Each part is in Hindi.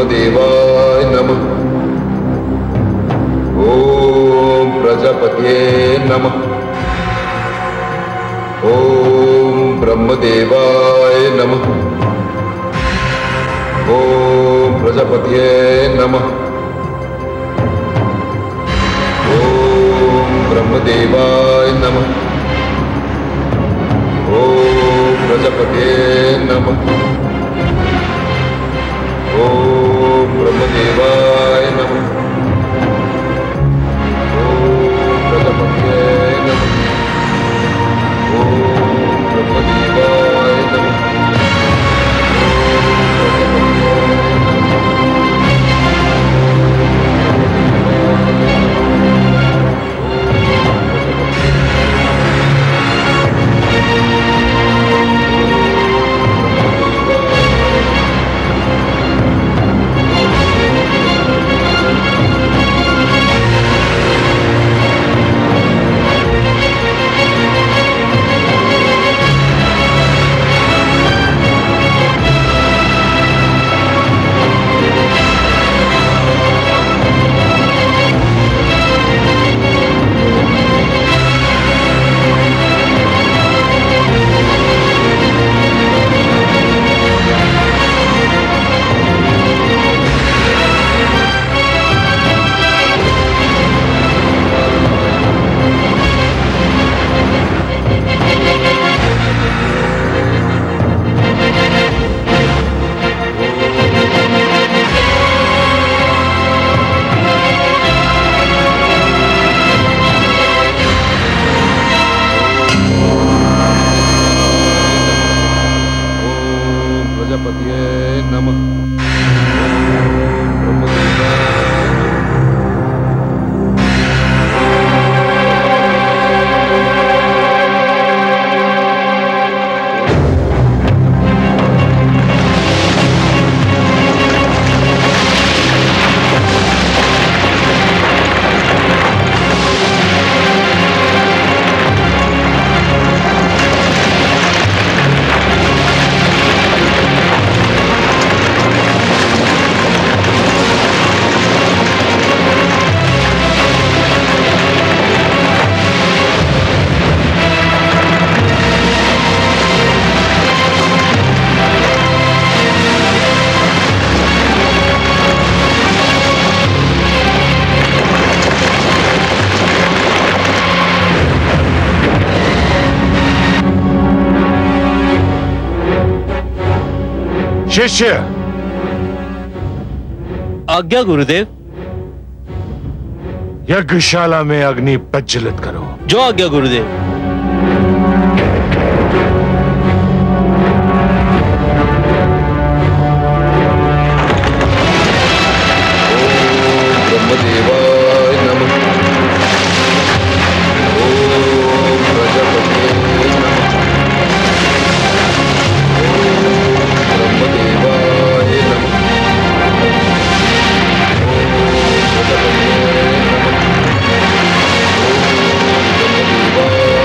ब्रह्मदेवाय नमः। ओम प्रजापतये नमः। ओम ब्रह्मदेवाय नमः। ओम प्रजापतये नमः। ओम ब्रह्मदेवाय नमः। ओम प्रजापतये नमः। ओम ब्रह्मदेवाय नमः। ओम प्रजापतये नमः। ओम ब्रह्मदेवाय नमः। शिष्य, आज्ञा गुरुदेव। यज्ञशाला में अग्नि प्रज्वलित करो। जो आज्ञा गुरुदेव। ब्रह्मदेवाय नमः। ओम प्रजापतये नमः। ब्रह्मदेवाय नमः। ओम प्रजापतये नमः। ओम ब्रह्मदेवाय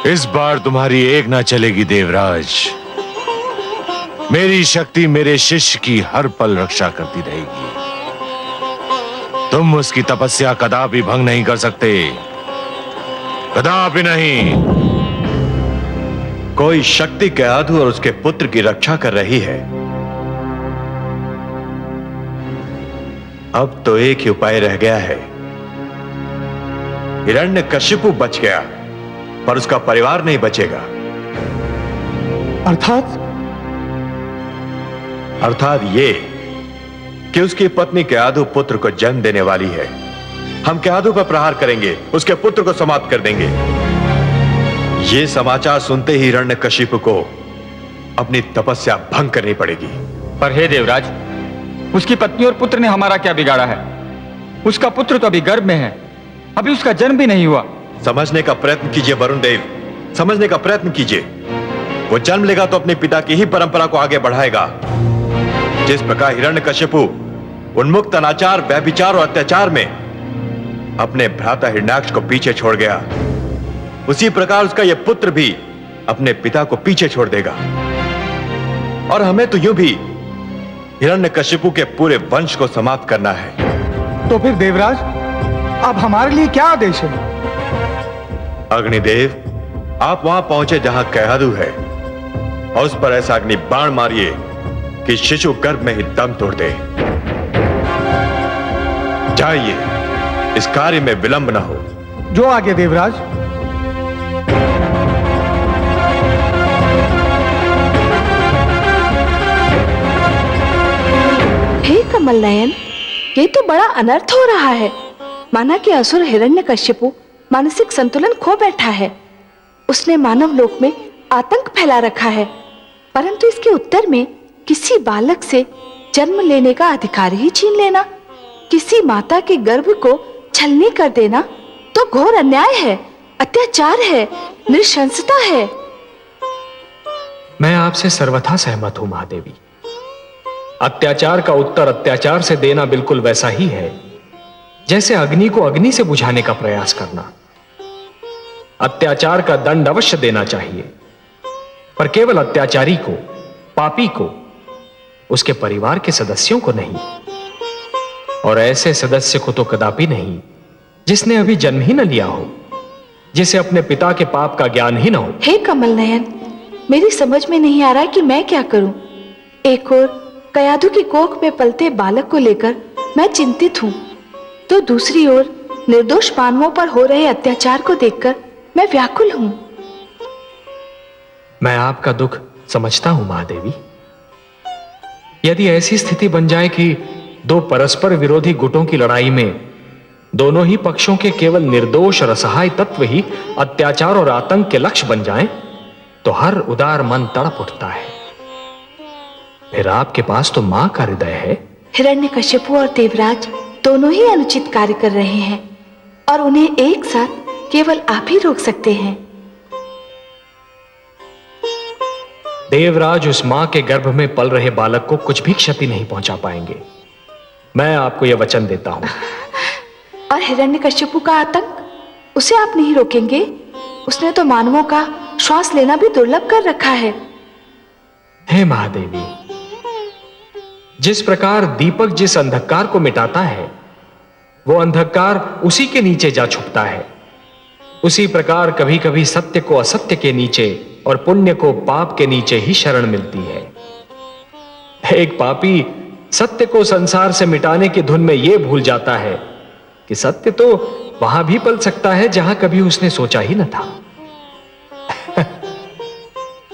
इस बार तुम्हारी एक ना चलेगी देवराज। मेरी शक्ति मेरे शिष्य की हर पल रक्षा करती रहेगी। तुम उसकी तपस्या कदापि भंग नहीं कर सकते, कदापि नहीं। कोई शक्ति कयाधु और उसके पुत्र की रक्षा कर रही है। अब तो एक ही उपाय रह गया है। हिरण्यकशिपु बच गया, पर उसका परिवार नहीं बचेगा। अर्थात ये कि उसकी पत्नी कयाधु पुत्र को जन्म देने वाली है। हम कयाधु पर प्रहार करेंगे, उसके पुत्र को समाप्त कर देंगे। यह समाचार सुनते ही हिरण्यकशिपु को अपनी तपस्या भंग करनी पड़ेगी। पर हे देवराज, उसकी पत्नी और पुत्र ने हमारा क्या बिगाड़ा है? उसका पुत्र तो अभी गर्भ में है, अभी उसका जन्म भी नहीं हुआ। समझने का प्रयत्न कीजिए वरुण देव, समझने का प्रयत्न कीजिए। वो जन्म लेगा तो अपने पिता की ही परंपरा को आगे बढ़ाएगा। जिस प्रकार हिरण्यकशिपु उन्मुक्त अनाचार, व्यभिचार और अत्याचार में अपने भ्राता हिरण्याक्ष को पीछे छोड़ गया, उसी प्रकार उसका यह पुत्र भी अपने पिता को पीछे छोड़ देगा। और हमें तो यूं भी हिरण्यकशिपु के पूरे वंश को समाप्त करना है। तो फिर देवराज, अब हमारे लिए क्या आदेश है? अग्निदेव, आप वहां पहुंचे जहां कयाधु है और उस पर ऐसा अग्नि बाण मारिए कि शिशु गर्भ में ही दम तोड़ दे। जाइए, इस कार्य में विलंब न हो। जो आगे देवराज। हे कमल नयन, ये तो बड़ा अनर्थ हो रहा है। माना कि असुर हिरण्यकशिपु मानसिक संतुलन खो बैठा है। उसने मानव लोक में आतंक फैला रखा है, परंतु इसके उत्तर में किसी बालक से जन्म लेने का अधिकार ही छीन लेना, किसी माता के गर्भ को छलनी कर देना तो घोर अन्याय है, अत्याचार है, नृशंसता है। मैं आपसे सर्वथा सहमत हूं महादेवी। अत्याचार का उत्तर अत्याचार से देना बिल्कुल वैसा ही है जैसे अग्नि को अग्नि से बुझाने का प्रयास करना। अत्याचार का दंड अवश्य देना चाहिए, पर केवल अत्याचारी को, पापी को, उसके परिवार के सदस्यों को नहीं। और ऐसे सदस्य को तो कदापि नहीं जिसने अभी जन्म ही न लिया हो, जिसे अपने पिता के पाप का ज्ञान ही न हो। हे कमल नयन, मेरी समझ में नहीं आ रहा कि मैं क्या करूं। एक ओर कयाधु की कोख में पलते बालक को लेकर मैं चिंतित हूं, तो दूसरी ओर निर्दोष मानवों पर हो रहे अत्याचार को देखकर मैं व्याकुल हूं। मैं आपका दुख समझता हूं महादेवी। यदि ऐसी स्थिति बन जाए कि दो परस्पर विरोधी गुटों की लड़ाई में दोनों ही पक्षों के केवल निर्दोष और असहाय तत्व ही अत्याचार और आतंक के लक्ष्य बन जाएं, तो हर उदार मन तड़प उठता है। फिर आपके पास तो मां का हृदय है। हिरण्यकशिपु और देवराज दोनों ही अनुचित कार्य कर रहे हैं और उन्हें एक साथ केवल आप ही रोक सकते हैं। देवराज उस मां के गर्भ में पल रहे बालक को कुछ भी क्षति नहीं पहुंचा पाएंगे। मैं आपको यह वचन देता हूं। और हिरण्यकशिपु का आतंक, उसे आप नहीं रोकेंगे? उसने तो मानवों का श्वास लेना भी दुर्लभ कर रखा है। हे महादेवी, जिस प्रकार दीपक जिस अंधकार को मिटाता है, वो अंधकार उसी के नीचे जा छुपता है, उसी प्रकार कभी कभी सत्य को असत्य के नीचे और पुण्य को पाप के नीचे ही शरण मिलती है। एक पापी सत्य को संसार से मिटाने की धुन में यह भूल जाता है कि सत्य तो वहां भी पल सकता है जहां कभी उसने सोचा ही न था।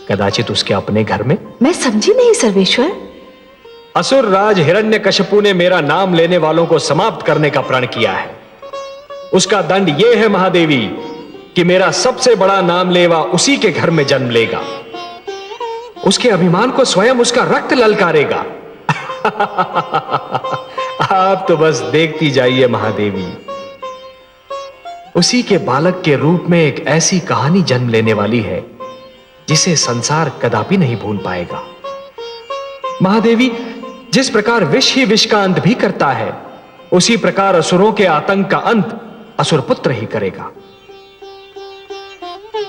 कदाचित उसके अपने घर में। मैं समझी नहीं सर्वेश्वर। असुर राज हिरण्यकशिपु ने मेरा नाम लेने वालों को समाप्त करने का प्रण किया है। उसका दंड यह है महादेवी कि मेरा सबसे बड़ा नाम लेवा उसी के घर में जन्म लेगा। उसके अभिमान को स्वयं उसका रक्त ललकारेगा। आप तो बस देखती जाइए महादेवी। उसी के बालक के रूप में एक ऐसी कहानी जन्म लेने वाली है जिसे संसार कदापि नहीं भूल पाएगा। महादेवी, जिस प्रकार विष ही विष का अंत भी करता है, उसी प्रकार असुरों के आतंक का अंत असुर पुत्र ही करेगा।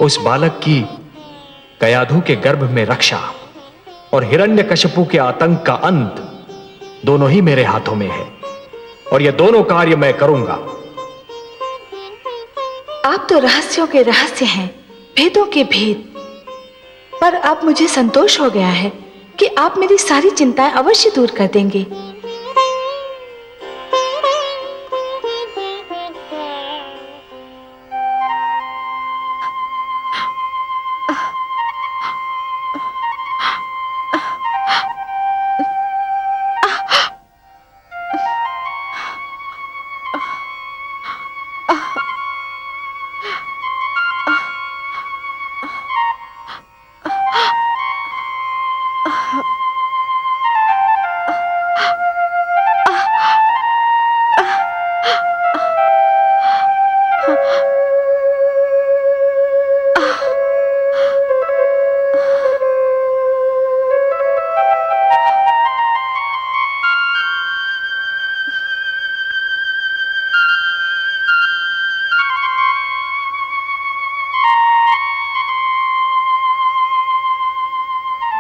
उस बालक की कयाधु के गर्भ में रक्षा और हिरण्यकशिपु के आतंक का अंत दोनों ही मेरे हाथों में है, और यह दोनों कार्य मैं करूंगा। आप तो रहस्यों के रहस्य हैं, भेदों के भेद। पर अब मुझे संतोष हो गया है कि आप मेरी सारी चिंताएं अवश्य दूर कर देंगे।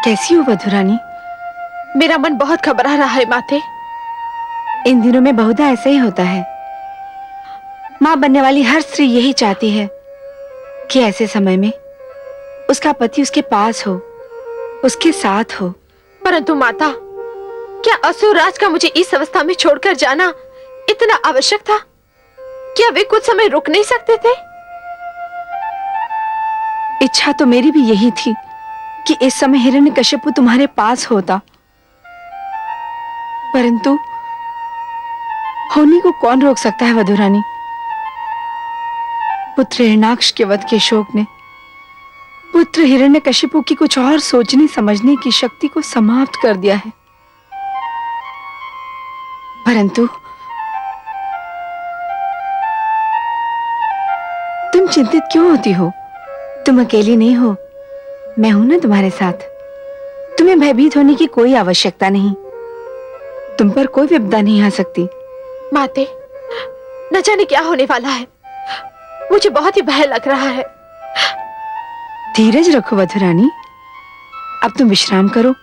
कैसी हो वधुरानी? मेरा मन बहुत घबरा रहा है माते। इन दिनों में बहुधा ऐसा ही होता है। मां बनने वाली हर स्त्री यही चाहती है कि ऐसे समय में उसका पति उसके पास हो, उसके साथ हो। परंतु माता, क्या असुर राज का मुझे इस अवस्था में छोड़कर जाना इतना आवश्यक था? क्या वे कुछ समय रुक नहीं सकते थे? इच्छा तो मेरी भी यही थी कि इस समय हिरण्यकशिपु तुम्हारे पास होता, परंतु होनी को कौन रोक सकता है वधुरानी? पुत्र हिरण्याक्ष के वध के शोक ने पुत्र हिरण्यकशिपु की कुछ और सोचने समझने की शक्ति को समाप्त कर दिया है। परंतु तुम चिंतित क्यों होती हो? तुम अकेली नहीं हो, मैं हूं ना तुम्हारे साथ। तुम्हें भयभीत होने की कोई आवश्यकता नहीं। तुम पर कोई विपदा नहीं आ सकती। माते, न जाने क्या होने वाला है। मुझे बहुत ही भय लग रहा है। धीरज रखो वधुरानी, अब तुम विश्राम करो।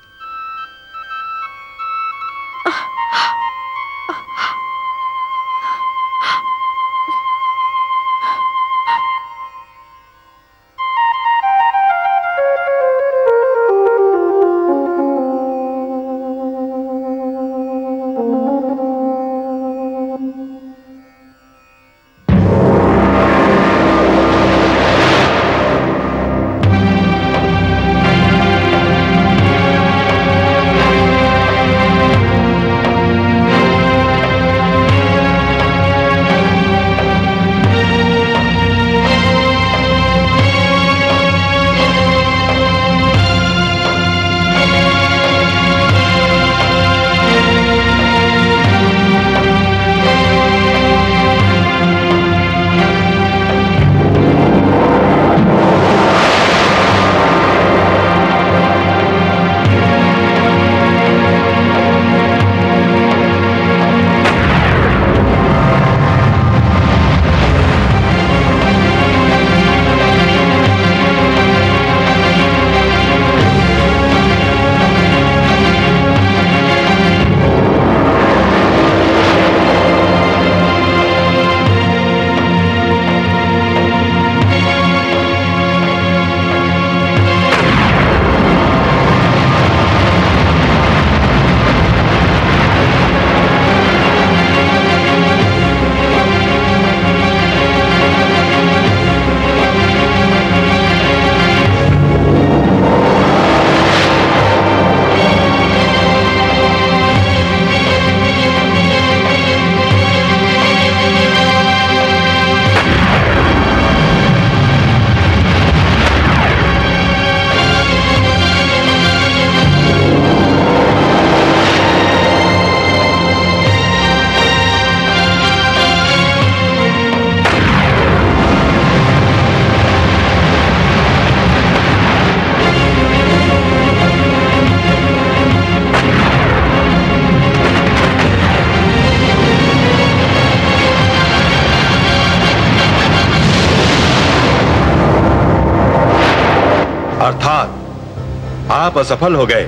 आप असफल हो गए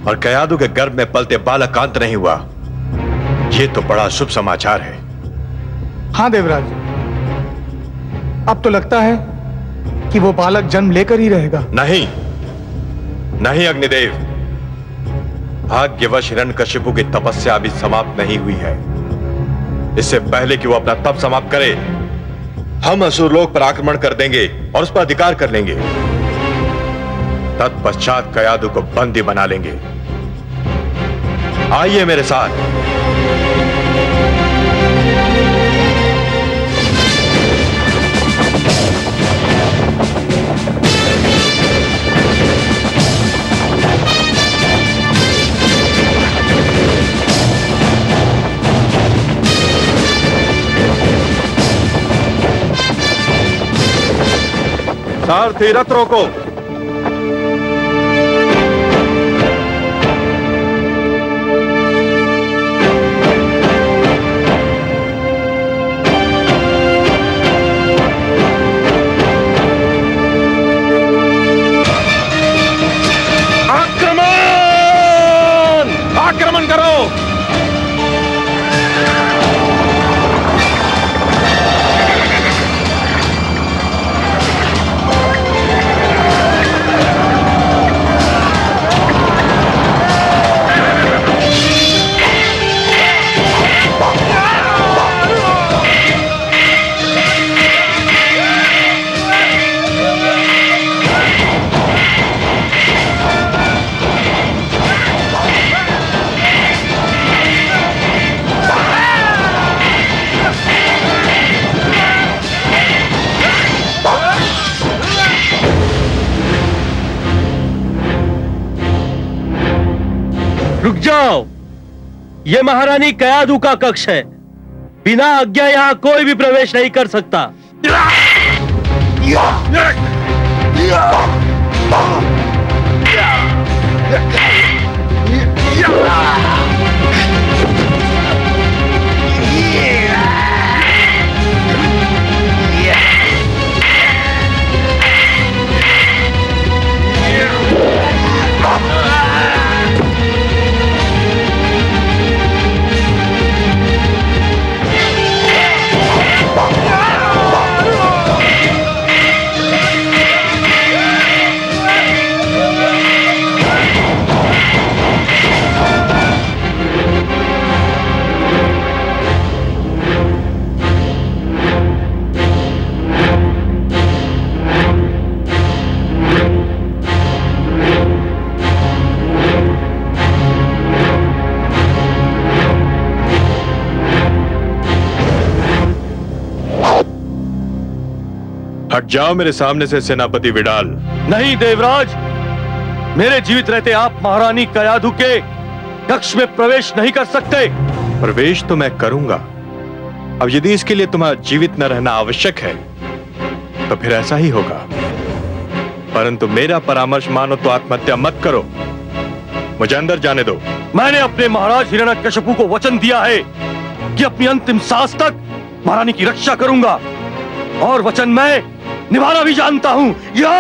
और कयादू के गर्भ में पलते बालक का अंत नहीं हुआ। यह तो बड़ा शुभ समाचार है। हाँ देवराज, अब तो लगता है कि वो बालक जन्म लेकर ही रहेगा। नहीं नहीं अग्निदेव, भाग्यवश हिरण्यकशिपु की तपस्या अभी समाप्त नहीं हुई है। इससे पहले कि वो अपना तप समाप्त करे, हम असुरलोक पर आक्रमण कर देंगे और उस पर अधिकार कर लेंगे। तत्पश्चात कयादू को बंदी बना लेंगे। आइए मेरे साथ। सारथी रथ रोको। आक्रमण करो। रुक जाओ, ये महारानी कयादू का कक्ष है। बिना आज्ञा यहां कोई भी प्रवेश नहीं कर सकता। हट जाओ मेरे सामने से सेनापति विडाल। नहीं देवराज, मेरे जीवित रहते आप महारानी कयादू के कक्ष में प्रवेश नहीं कर सकते। प्रवेश तो मैं करूंगा। अब यदि इसके लिए तुम्हारा जीवित न रहना आवश्यक है तो फिर ऐसा ही होगा। परंतु मेरा परामर्श मानो तो आत्महत्या मत करो। मुझे अंदर जाने दो। मैंने अपने महाराज हिरण्यकशिपु को वचन दिया है कि अपनी अंतिम सांस तक महारानी की रक्षा करूंगा, और वचन मैं निभाना भी जानता हूं। या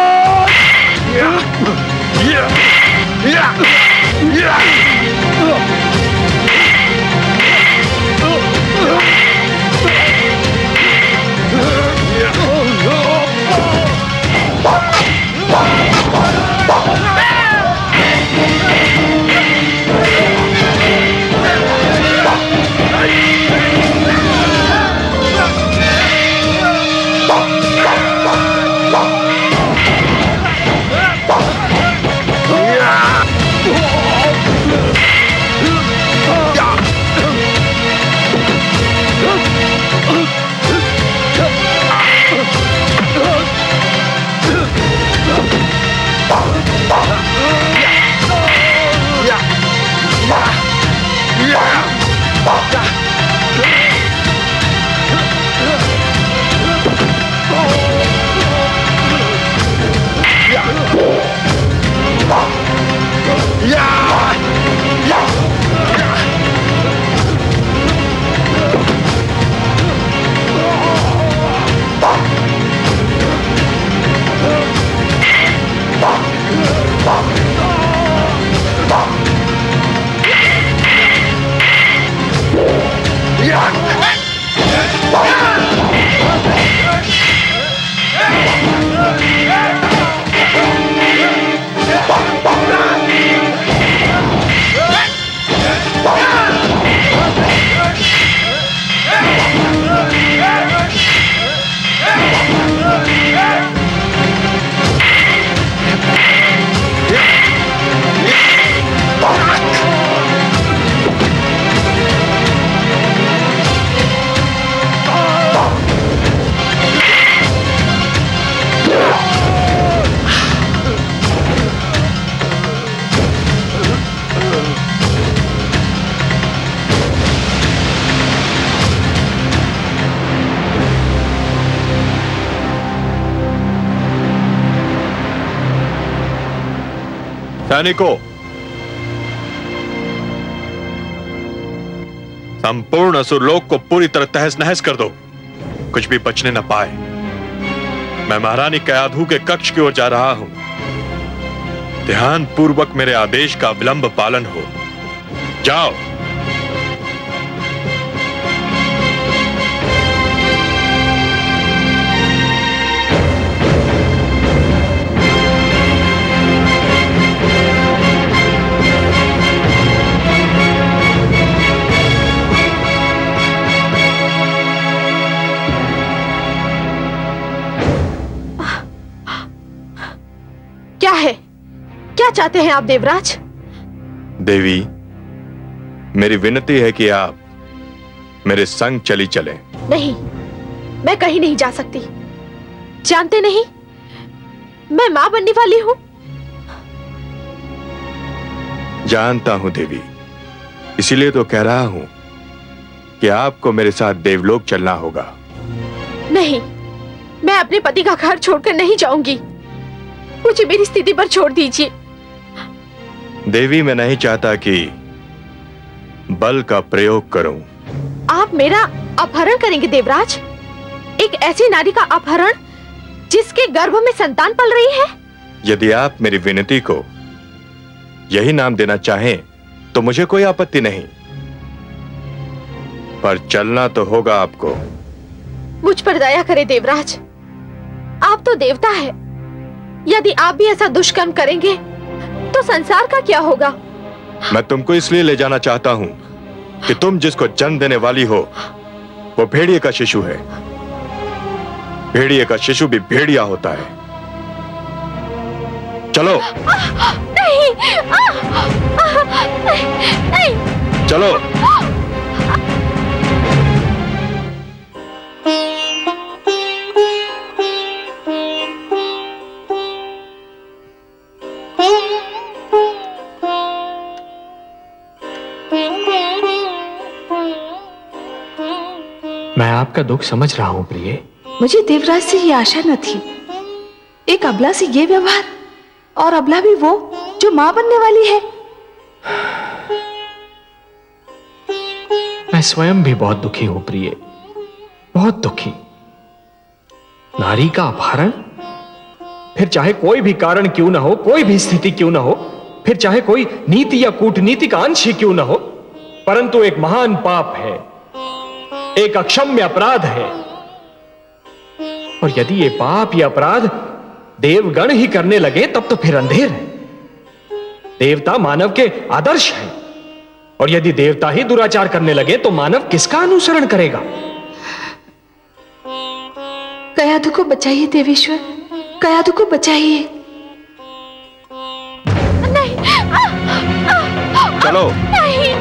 सैनिकों, संपूर्ण असुरलोक को पूरी तरह तहस नहस कर दो, कुछ भी बचने न पाए। मैं महारानी कयाधु के कक्ष की ओर जा रहा हूं। ध्यान पूर्वक मेरे आदेश का विलंब पालन हो। जाओ। क्या है? क्या चाहते हैं आप देवराज? देवी, मेरी विनती है कि आप मेरे संग चली चलें। नहीं, मैं कहीं नहीं जा सकती। जानते नहीं, मैं मां बनने वाली हूं। जानता हूं देवी, इसीलिए तो कह रहा हूं कि आपको मेरे साथ देवलोक चलना होगा। नहीं, मैं अपने पति का घर छोड़कर नहीं जाऊंगी। मुझे मेरी स्थिति पर छोड़ दीजिए। देवी, मैं नहीं चाहता कि बल का प्रयोग करूं। आप मेरा अपहरण करेंगे देवराज? एक ऐसी नारी का अपहरण जिसके गर्भ में संतान पल रही है? यदि आप मेरी विनती को यही नाम देना चाहें तो मुझे कोई आपत्ति नहीं, पर चलना तो होगा आपको। मुझ पर दया करे देवराज, आप तो देवता है। यदि आप भी ऐसा दुष्कर्म करेंगे तो संसार का क्या होगा? मैं तुमको इसलिए ले जाना चाहता हूं कि तुम जिसको जन्म देने वाली हो वो भेड़िए का शिशु है। भेड़िए का शिशु भी भेड़िया होता है। चलो। नहीं, नहीं। चलो। मैं आपका दुख समझ रहा हूं प्रिय। मुझे देवराज से ये आशा न थी। एक अबला से ये व्यवहार, और अबला भी वो जो मां बनने वाली है। मैं स्वयं भी बहुत दुखी हूं प्रिय, बहुत दुखी। नारी का अपहरण, फिर चाहे कोई भी कारण क्यों ना हो, कोई भी स्थिति क्यों ना हो, फिर चाहे कोई नीति या कूटनीति का अंश ही क्यों ना हो, परंतु एक महान पाप है, एक अक्षम्य अपराध है। और यदि ये पाप या अपराध देवगण ही करने लगे तब तो फिर अंधेर है। देवता मानव के आदर्श है, और यदि देवता ही दुराचार करने लगे तो मानव किसका अनुसरण करेगा? कयाधु को बचाइए देवेश्वर, कयाधु को बचाइए। नहीं। चलो। नहीं,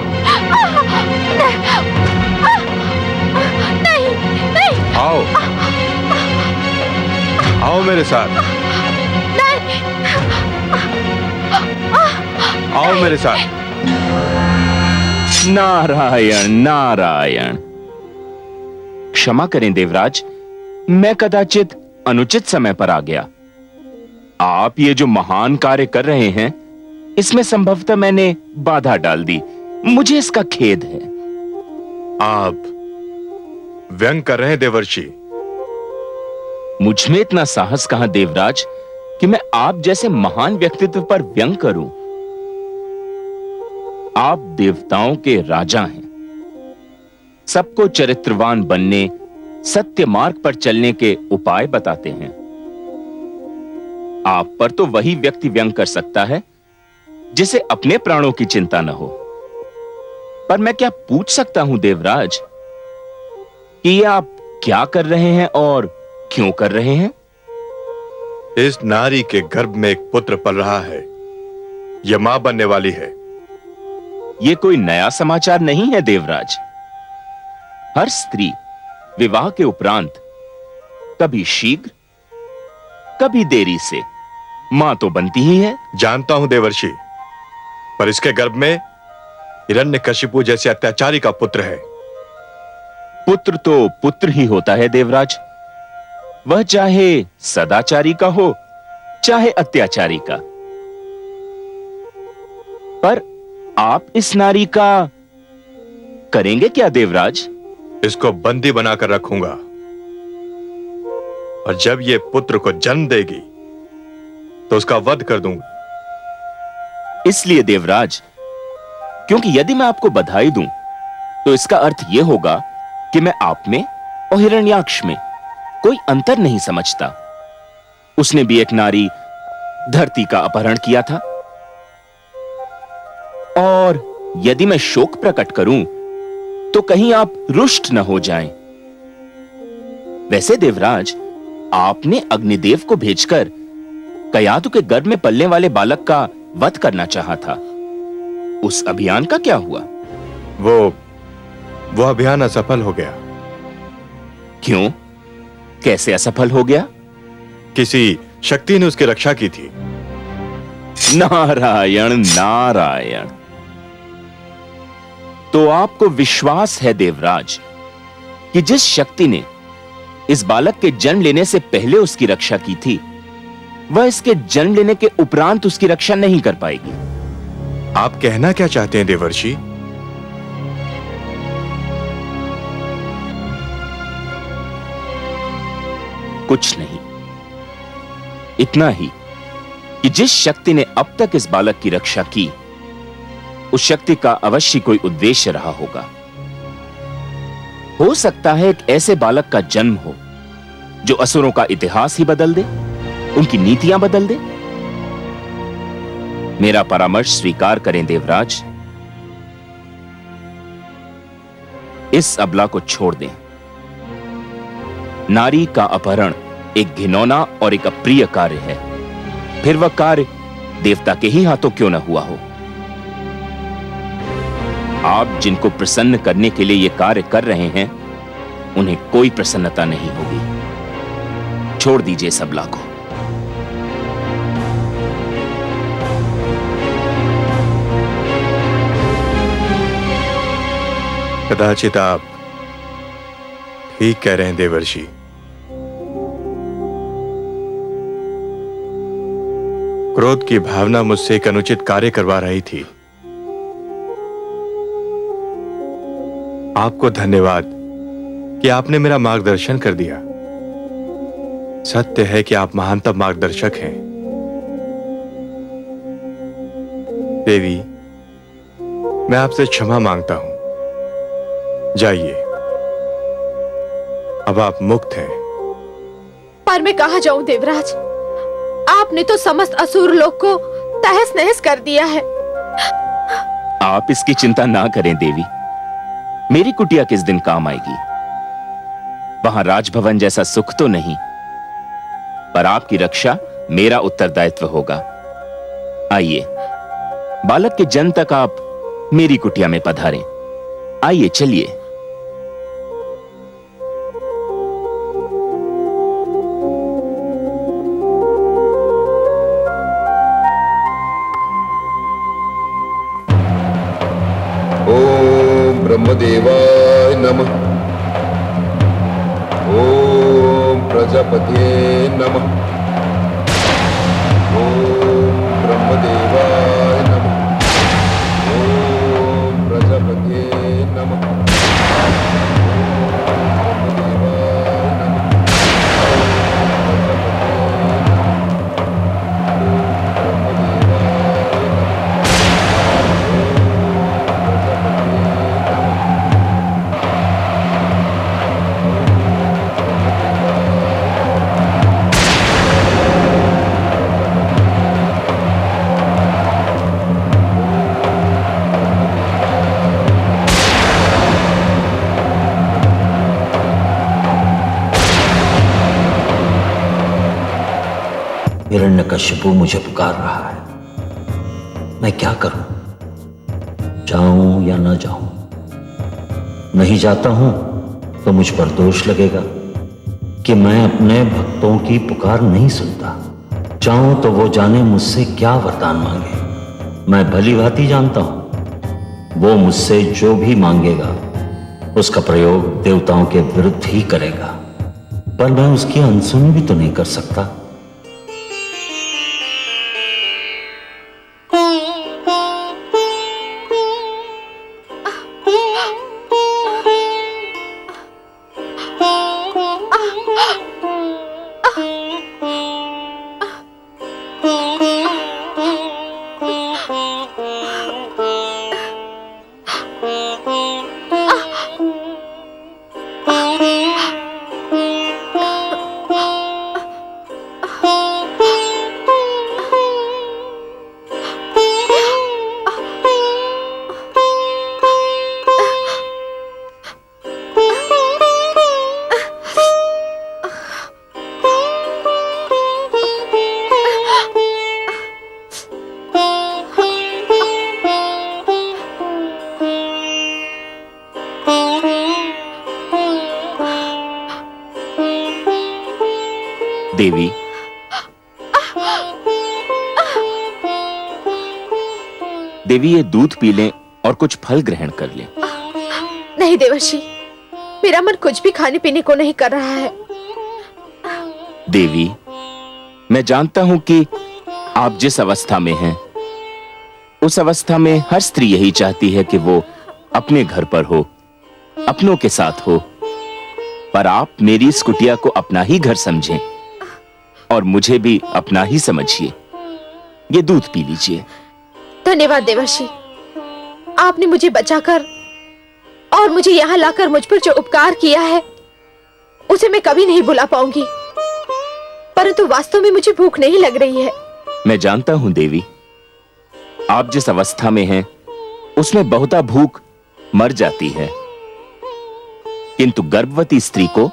नहीं, नहीं। आओ, आओ मेरे साथ। नहीं। आओ मेरे साथ। नारायण नारायण। क्षमा करें देवराज, मैं कदाचित अनुचित समय पर आ गया। आप ये जो महान कार्य कर रहे हैं, इसमें संभवतः मैंने बाधा डाल दी। मुझे इसका खेद है। आप व्यंग कर रहे हैं देवर्षि। मुझ में इतना साहस कहां देवराज कि मैं आप जैसे महान व्यक्तित्व पर व्यंग करूं। आप देवताओं के राजा हैं, सबको चरित्रवान बनने, सत्य मार्ग पर चलने के उपाय बताते हैं। आप पर तो वही व्यक्ति व्यंग कर सकता है जिसे अपने प्राणों की चिंता न हो। पर मैं क्या पूछ सकता हूं देवराज कि ये आप क्या कर रहे हैं और क्यों कर रहे हैं? इस नारी के गर्भ में एक पुत्र पल रहा है। यह मां बनने वाली है। यह कोई नया समाचार नहीं है देवराज। हर स्त्री विवाह के उपरांत कभी शीघ्र कभी देरी से मां तो बनती ही है। जानता हूं देवर्षि, पर इसके गर्भ में हिरण्यकशिपु जैसे अत्याचारी का पुत्र है। पुत्र तो पुत्र ही होता है देवराज, वह चाहे सदाचारी का हो चाहे अत्याचारी का। पर आप इस नारी का करेंगे क्या देवराज? इसको बंदी बनाकर रखूंगा और जब ये पुत्र को जन्म देगी तो उसका वध कर दूंगा। इसलिए देवराज, क्योंकि यदि मैं आपको बधाई दूं तो इसका अर्थ यह होगा कि मैं आप में और हिरण्याक्ष में कोई अंतर नहीं समझता। उसने भी एक नारी धरती का अपहरण किया था। और यदि मैं शोक प्रकट करूं तो कहीं आप रुष्ट न हो जाएं। वैसे देवराज, आपने अग्निदेव को भेजकर कयातु के गर्भ में पलने वाले बालक का वध करना चाहा था। उस अभियान का क्या हुआ? वो अभियान असफल हो गया। क्यों? कैसे असफल हो गया? किसी शक्ति ने उसकी रक्षा की थी। नारायण नारायण। तो आपको विश्वास है देवराज कि जिस शक्ति ने इस बालक के जन्म लेने से पहले उसकी रक्षा की थी, वह इसके जन्म लेने के उपरांत उसकी रक्षा नहीं कर पाएगी। आप कहना क्या चाहते हैं देवर्षि? कुछ नहीं, इतना ही कि जिस शक्ति ने अब तक इस बालक की रक्षा की, उस शक्ति का अवश्य कोई उद्देश्य रहा होगा। हो सकता है एक ऐसे बालक का जन्म हो जो असुरों का इतिहास ही बदल दे, उनकी नीतियां बदल दे। मेरा परामर्श स्वीकार करें देवराज, इस अबला को छोड़ दें। नारी का अपहरण एक घिनौना और एक अप्रिय कार्य है, फिर वह कार्य देवता के ही हाथों क्यों न हुआ हो। आप जिनको प्रसन्न करने के लिए यह कार्य कर रहे हैं, उन्हें कोई प्रसन्नता नहीं होगी। छोड़ दीजिए इस अबला को। कदाचित आप ठीक कह रहे हैं देवर्षि। क्रोध की भावना मुझसे एक अनुचित कार्य करवा रही थी। आपको धन्यवाद कि आपने मेरा मार्गदर्शन कर दिया। सत्य है कि आप महानतम मार्गदर्शक हैं। देवी, मैं आपसे क्षमा मांगता हूं। जाइए, अब आप मुक्त हैं। पर मैं कहां जाऊं देवराज? आपने तो समस्त असुर लोक को तहस नहस कर दिया है। आप इसकी चिंता ना करें देवी। मेरी कुटिया किस दिन काम आएगी। वहां राजभवन जैसा सुख तो नहीं, पर आपकी रक्षा मेरा उत्तरदायित्व होगा। आइए, बालक के जन्म तक आप मेरी कुटिया में पधारें। आइए, चलिए। ओम ब्रह्मदेवाय नमः। ओम प्रजापते नमः। ओम ब्रह्मदेवाय नमः। ओम प्रजापते नमः। हिरण्यकशिपु मुझे पुकार रहा है। मैं क्या करूं? जाऊं या न जाऊं? नहीं जाता हूं तो मुझ पर दोष लगेगा कि मैं अपने भक्तों की पुकार नहीं सुनता। जाऊं तो वो जाने मुझसे क्या वरदान मांगे। मैं भली भांति जानता हूं वो मुझसे जो भी मांगेगा उसका प्रयोग देवताओं के विरुद्ध ही करेगा, पर मैं उसकी अनसुनी भी तो नहीं कर सकता। देवी, देवी ये दूध पी लें और कुछ फल ग्रहण कर लें। नहीं देवर्षि, मेरा मन कुछ भी खाने पीने को नहीं कर रहा है। देवी, मैं जानता हूं कि आप जिस अवस्था में हैं, उस अवस्था में हर स्त्री यही चाहती है कि वो अपने घर पर हो, अपनों के साथ हो। पर आप मेरी इस कुटिया को अपना ही घर समझें और मुझे भी अपना ही समझिए। ये दूध पी लीजिए। धन्यवाद देवर्षि, आपने मुझे बचाकर और मुझे यहाँ लाकर मुझ पर जो उपकार किया है उसे मैं कभी नहीं भुला पाऊंगी। परंतु वास्तव में मुझे भूख नहीं लग रही है। मैं जानता हूं देवी, आप जिस अवस्था में हैं उसमें बहुता भूख मर जाती है, किंतु गर्भवती स्त्री को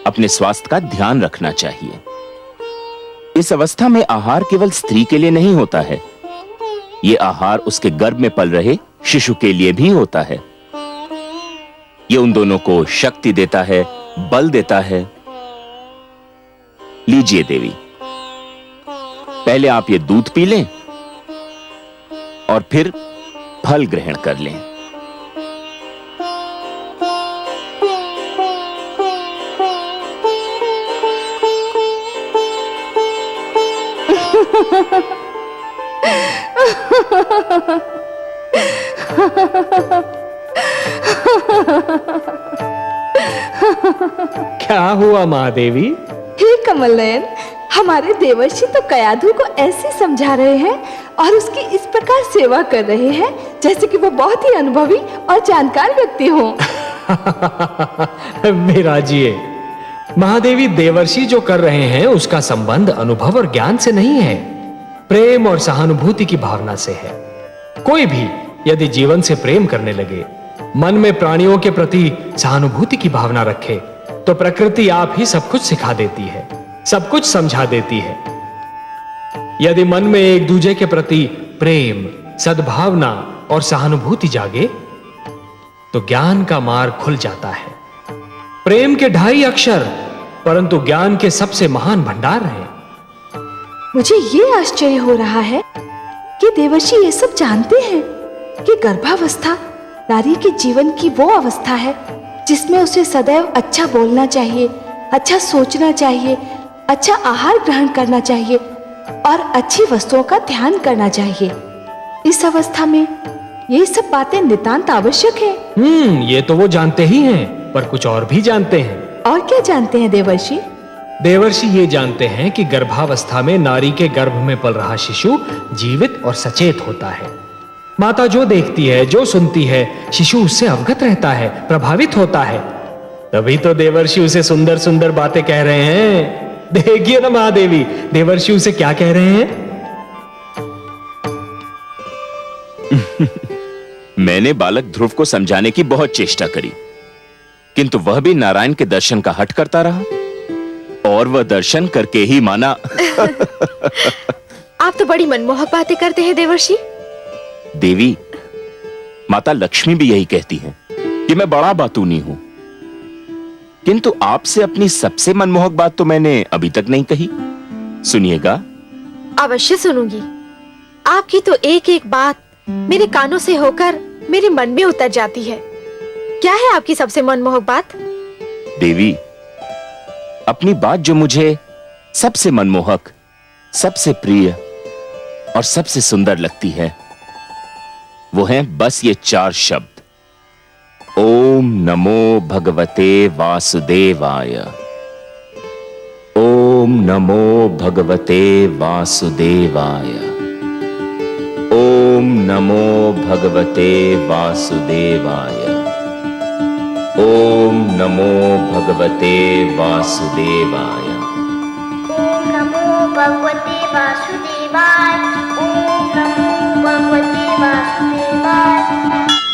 अपने स्वास्थ्य का ध्यान रखना चाहिए। इस अवस्था में आहार केवल स्त्री के लिए नहीं होता है, ये आहार उसके गर्भ में पल रहे शिशु के लिए भी होता है। ये उन दोनों को शक्ति देता है, बल देता है। लीजिए देवी, पहले आप ये दूध पी लें और फिर फल ग्रहण कर लें। क्या हुआ महादेवी? हे कमल नयन, हमारे देवर्षि तो कयाधु को ऐसे समझा रहे हैं और उसकी इस प्रकार सेवा कर रहे हैं जैसे कि वो बहुत ही अनुभवी और जानकार व्यक्ति हो। विराजिए, महादेवी देवर्षि जो कर रहे हैं उसका संबंध अनुभव और ज्ञान से नहीं है, प्रेम और सहानुभूति की भावना से है। कोई भी यदि जीवन से प्रेम करने लगे, मन में प्राणियों के प्रति सहानुभूति की भावना रखे, तो प्रकृति आप ही सब कुछ सिखा देती है, सब कुछ समझा देती है। यदि मन में एक दूसरे के प्रति प्रेम, सद्भावना और सहानुभूति जागे, तो ज्ञान का मार्ग खुल जाता है। प्रेम के 2.5 अक्षर परंतु ज्ञान के सबसे महान भंडार हैं। मुझे ये आश्चर्य हो रहा है कि देवर्षि ये सब जानते हैं कि गर्भावस्था नारी के जीवन की वो अवस्था है जिसमें उसे सदैव अच्छा बोलना चाहिए, अच्छा सोचना चाहिए, अच्छा आहार ग्रहण करना चाहिए और अच्छी वस्तुओं का ध्यान करना चाहिए। इस अवस्था में ये सब बातें नितांत आवश्यक है। ये तो वो जानते ही हैं, पर कुछ और भी जानते हैं। और क्या जानते हैं देवर्षि? देवर्षि ये जानते हैं कि गर्भावस्था में नारी के गर्भ में पल रहा शिशु जीवित और सचेत होता है। माता जो देखती है, जो सुनती है, शिशु उससे अवगत रहता है, प्रभावित होता है। तभी तो देवर्षि उसे सुंदर सुंदर बातें कह रहे हैं। देखिए ना महादेवी, देवर्षि उसे क्या कह रहे हैं। मैंने बालक ध्रुव को समझाने की बहुत चेष्टा करी, किंतु वह भी नारायण के दर्शन का हठ करता रहा और वह दर्शन करके ही माना। आप तो बड़ी मनमोहक बातें करते हैं देवर्षि। देवी, माता लक्ष्मी भी यही कहती हैं कि मैं बड़ा बातूनी हूं, किंतु आपसे अपनी सबसे मनमोहक बात तो मैंने अभी तक नहीं कही। सुनिएगा। अवश्य सुनूंगी। आपकी तो एक एक बात मेरे कानों से होकर मेरे मन में उतर जाती है। क्या है आपकी सबसे मनमोहक बात? देवी, अपनी बात जो मुझे सबसे मनमोहक, सबसे प्रिय और सबसे सुंदर लगती है, वो हैं बस ये 4 शब्द। ओम नमो भगवते वासुदेवाय। ओम नमो भगवते वासुदेवाय। ओम नमो भगवते वासुदेवाय। ओम नमो भगवते वासुदेवाय। ओम नमो भगवते वासुदेवाय। ओम नमो भगवते वासुदेवाय।